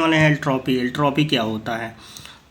वाले हैं एल्ट्रॉपी। एल्ट्रॉपी क्या होता है,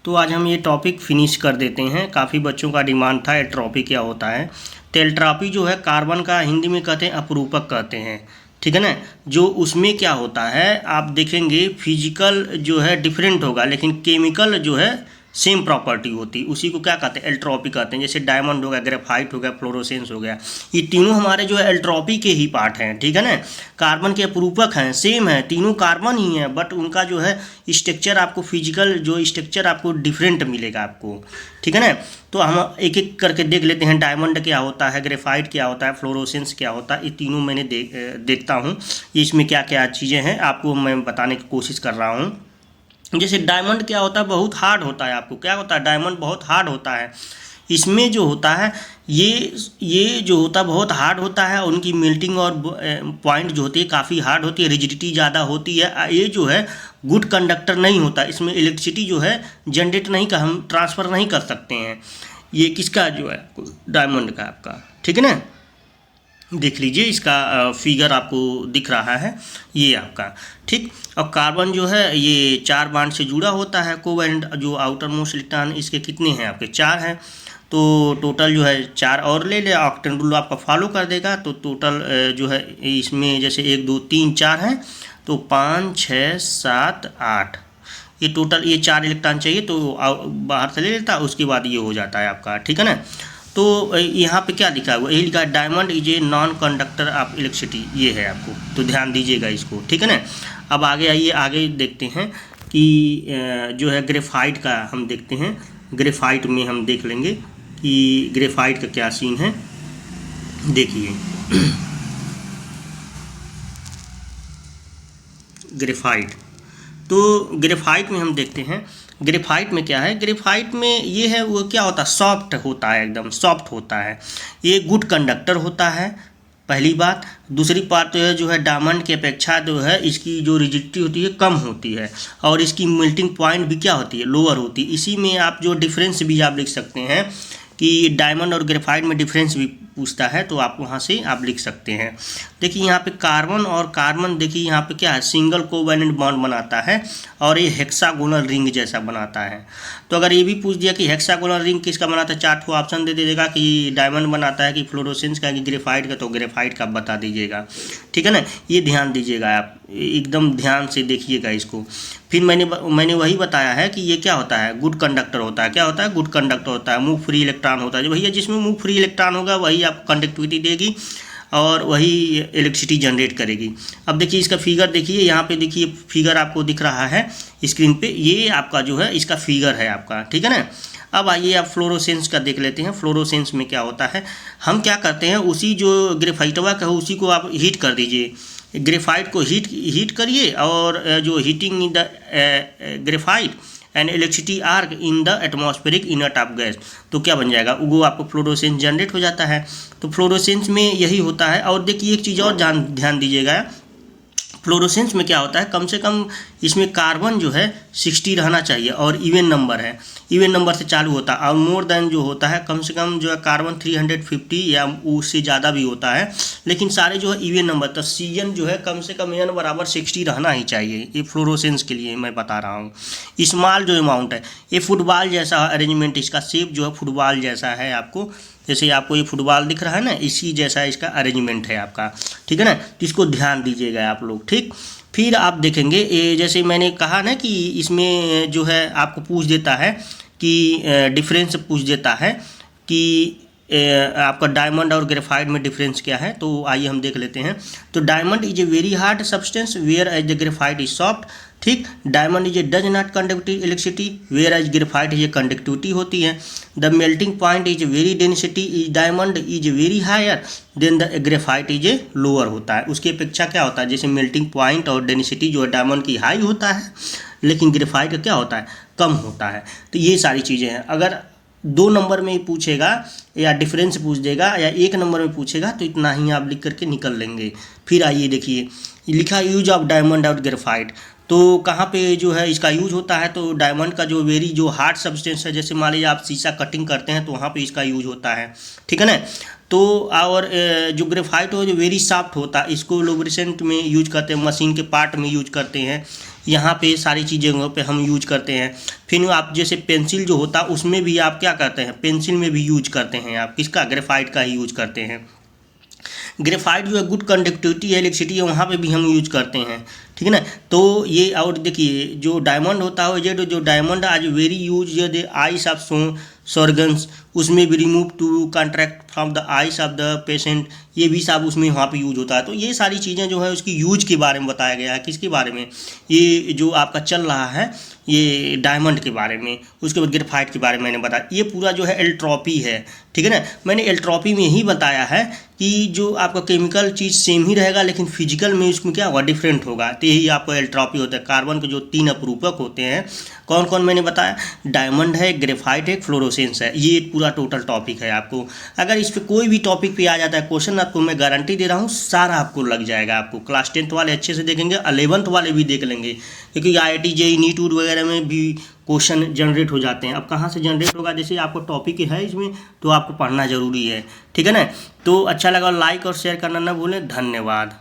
तो आज हम ये टॉपिक फिनिश कर देते हैं। काफ़ी बच्चों का डिमांड था एल्ट्रॉपी क्या होता है। तो एल्ट्रॉपी जो है कार्बन का हिंदी में कहते हैं अपरूपक कहते हैं, ठीक है ना। जो उसमें क्या होता है आप देखेंगे फिजिकल जो है डिफरेंट होगा लेकिन केमिकल जो है सेम प्रॉपर्टी होती, उसी को क्या कहते हैं एल्ट्रॉपी कहते हैं। जैसे डायमंड हो गया, ग्रेफाइट हो गया, फ्लोरोसेंस हो गया, ये तीनों हमारे जो है एल्ट्रॉपी के ही पार्ट हैं, ठीक है ना। कार्बन के अपरूपक हैं, सेम है, तीनों कार्बन ही हैं, बट उनका जो है स्ट्रक्चर आपको फिजिकल जो स्ट्रक्चर आपको डिफरेंट मिलेगा आपको, ठीक है ना। तो हम एक एक करके देख लेते हैं। डायमंड क्या होता है, ग्रेफाइट क्या होता है, फ्लोरोसेंस क्या होता है, ये तीनों मैंने देखता हूँ इसमें क्या क्या चीज़ें हैं आपको मैं बताने की कोशिश कर रहा हूँ। जैसे डायमंड क्या होता है, बहुत हार्ड होता है। आपको क्या होता है, डायमंड बहुत हार्ड होता है। इसमें जो होता है ये जो होता है बहुत हार्ड होता है, उनकी मेल्टिंग और पॉइंट जो होती है काफ़ी हार्ड होती है, रिजिडिटी ज़्यादा होती है। ये जो है गुड कंडक्टर नहीं होता, इसमें इलेक्ट्रिसिटी जो है जनरेट नहीं कर, हम ट्रांसफ़र नहीं कर सकते हैं। ये किसका जो है डायमंड का आपका, ठीक है ना। देख लीजिए इसका फिगर आपको दिख रहा है ये आपका, ठीक। और कार्बन जो है ये 4 बॉन्ड से जुड़ा होता है। कोवेलेंट जो आउटर मोस्ट इलेक्ट्रॉन इसके कितने हैं आपके 4 हैं, तो टोटल जो है 4 और ले ले, ऑक्टेन रूल आपका फॉलो कर देगा। तो टोटल जो है इसमें जैसे 1 2 3 4 हैं तो 5 6 7 8 ये टोटल ये 4 इलेक्ट्रॉन चाहिए तो बाहर से ले लेता, उसके बाद ये हो जाता है आपका, ठीक है ना। तो यहाँ पे क्या लिखा हुआ, यही लिखा है diamond is a non conductor of electricity, ये है आपको, तो ध्यान दीजिएगा इसको, ठीक है ना। अब आगे आइए, आगे देखते हैं कि जो है ग्रेफाइट का हम देखते हैं। ग्रेफाइट में हम देख लेंगे कि ग्रेफाइट का क्या सीन है। देखिए ग्रेफाइट, तो ग्रेफाइट में हम देखते हैं ग्रेफाइट में क्या है। ग्रेफाइट में ये है वो क्या होता है, सॉफ्ट होता है, एकदम सॉफ्ट होता है। ये गुड कंडक्टर होता है, पहली बात। दूसरी बात जो है डायमंड की अपेक्षा जो है इसकी जो रिजिडिटी होती है कम होती है, और इसकी मेल्टिंग पॉइंट भी क्या होती है, लोअर होती है। इसी में आप जो डिफरेंस भी आप लिख सकते हैं कि डायमंड और ग्रेफाइट में डिफरेंस भी पूछता है, तो आप वहाँ से आप लिख सकते हैं। देखिए यहाँ पे कार्बन और कार्बन, देखिए यहाँ पे क्या है, सिंगल कोवैलेंट बॉन्ड बनाता है और ये हेक्सागोनल रिंग जैसा बनाता है। तो अगर ये भी पूछ दिया कि हेक्सागोनल रिंग किसका बनाता है, 4 ठो ऑप्शन दे दीजिएगा कि डायमंड बनाता है कि फ्लोरोसेंस का कि ग्रेफाइट का, तो ग्रेफाइट का बता दीजिएगा, ठीक है ना। ये ध्यान दीजिएगा, आप एकदम ध्यान से देखिएगा इसको। फिर मैंने वही बताया है कि ये क्या होता है, गुड कंडक्टर होता है। क्या होता है, गुड कंडक्टर होता है। मूव फ्री इलेक्ट्रॉन होता है, जो भैया जिसमें मूव फ्री इलेक्ट्रॉन होगा वही आपको कंडक्टिविटी देगी और वही इलेक्ट्रिसिटी जनरेट करेगी। अब देखिए इसका फिगर देखिए, यहाँ पे देखिए फिगर आपको दिख रहा है स्क्रीन पे, ये आपका जो है इसका फिगर है आपका, ठीक है ना। अब आइए आप फ्लोरोसेंस का देख लेते हैं। फ्लोरोसेंस में क्या होता है, हम क्या करते हैं, उसी जो ग्रेफाइटवा का है उसी को आप हीट कर दीजिए। ग्रेफाइट को हीट करिए, और जो heating in the graphite and electricity arc in the atmospheric inert of gas, तो क्या बन जाएगा, वो आपको फ्लोरोसेंस जनरेट हो जाता है। तो फ्लोरोसेंस में यही होता है। और देखिए एक चीज़ और ध्यान दीजिएगा, फ्लोरोसेंस में क्या होता है, कम से कम इसमें कार्बन जो है 60 रहना चाहिए और इवन नंबर है, इवन नंबर से चालू होता है। और मोर देन जो होता है कम से कम जो है कार्बन 350 या उससे ज़्यादा भी होता है, लेकिन सारे जो है इवन नंबर। तो Cn जो है कम से कम n बराबर 60 रहना ही चाहिए। ये फ्लोरोसेंस के लिए मैं बता रहा हूँ। स्मॉल जो अमाउंट है, ये फुटबॉल जैसा अरेंजमेंट, इसका शेप जो है फुटबॉल जैसा है आपको, जैसे आपको ये फुटबॉल दिख रहा है ना, इसी जैसा इसका अरेंजमेंट है आपका, ठीक है ना। तो इसको ध्यान दीजिएगा आप लोग, ठीक। फिर आप देखेंगे ये जैसे मैंने कहा ना कि इसमें जो है आपको पूछ देता है कि डिफरेंस पूछ देता है कि आपका डायमंड और ग्रेफाइट में डिफरेंस क्या है। तो आइए हम देख लेते हैं। तो diamond is a very hard substance whereas the graphite is soft, ठीक। Diamond is a does not conduct electricity whereas graphite is a conductivity होती है। The melting point is very density is diamond is very higher than the graphite is a lower होता है। उसकी अपेक्षा क्या होता है, जैसे मेल्टिंग पॉइंट और डेंसिटी जो है डायमंड की हाई होता है, लेकिन ग्रेफाइट का क्या होता है, कम होता है। तो ये सारी चीज़ें हैं। अगर 2 नंबर में पूछेगा या डिफरेंस पूछ देगा या 1 नंबर में पूछेगा तो इतना ही आप लिख करके निकल लेंगे। फिर आइए देखिए लिखा यूज ऑफ डायमंड और ग्रेफाइट, तो कहाँ पे जो है इसका यूज होता है। तो डायमंड का जो वेरी जो हार्ड सब्सटेंस है, जैसे मान लीजिए आप शीशा कटिंग करते हैं तो वहाँ पे इसका यूज होता है, ठीक है ना। तो और जो ग्रेफाइट हो जो वेरी सॉफ्ट होता है, इसको लुब्रिसेंट में यूज करते हैं, मशीन के पार्ट में यूज करते हैं। यहाँ पे सारी चीज़ों पे हम यूज करते हैं। फिर आप जैसे पेंसिल जो होता है उसमें भी आप क्या करते हैं, पेंसिल में भी यूज करते हैं आप किसका, ग्रेफाइट का ही यूज करते हैं। ग्रेफाइट जो है गुड कंडक्टिविटी है, इलेक्ट्रिसिटी है, वहाँ पे भी हम यूज करते हैं, ठीक है ना। तो ये और देखिए जो डायमंड होता है जो डायमंड आज very use the eyes of surgeons, उसमें भी remove to contract from the eyes of the patient, ये भी सब उसमें वहाँ पे यूज होता है। तो ये सारी चीज़ें जो है उसकी यूज के बारे में बताया गया है। किसके बारे में, ये जो आपका चल रहा है ये डायमंड के बारे में, उसके बाद ग्रेफाइट के बारे में मैंने बताया। ये पूरा जो है एल्ट्रॉपी है, ठीक है ना। मैंने एल्ट्रॉपी में ही बताया है कि जो आपका केमिकल चीज़ सेम ही रहेगा लेकिन फिजिकल में उसमें क्या होगा, डिफरेंट होगा। तो यही आपको एल्ट्रॉपी होता है। कार्बन के जो 3 अपरूपक होते हैं, कौन कौन मैंने बताया, डायमंड है, ग्रेफाइट है, फ्लोरोसेंस है। ये पूरा टोटल टॉपिक है आपको। अगर इस पर कोई भी टॉपिक पे आ जाता है क्वेश्चन, आपको मैं गारंटी दे रहा हूँ सारा आपको लग जाएगा। आपको क्लास 10th वाले अच्छे से देखेंगे, 11th वाले भी देख लेंगे, क्योंकि IIT JEE नीट वगैरह में भी क्वेश्चन जनरेट हो जाते हैं। अब कहाँ से जनरेट होगा, जैसे आपको टॉपिक है इसमें तो आपको पढ़ना जरूरी है, ठीक है ना। तो अच्छा लगा, लाइक और शेयर करना ना भूलें। धन्यवाद।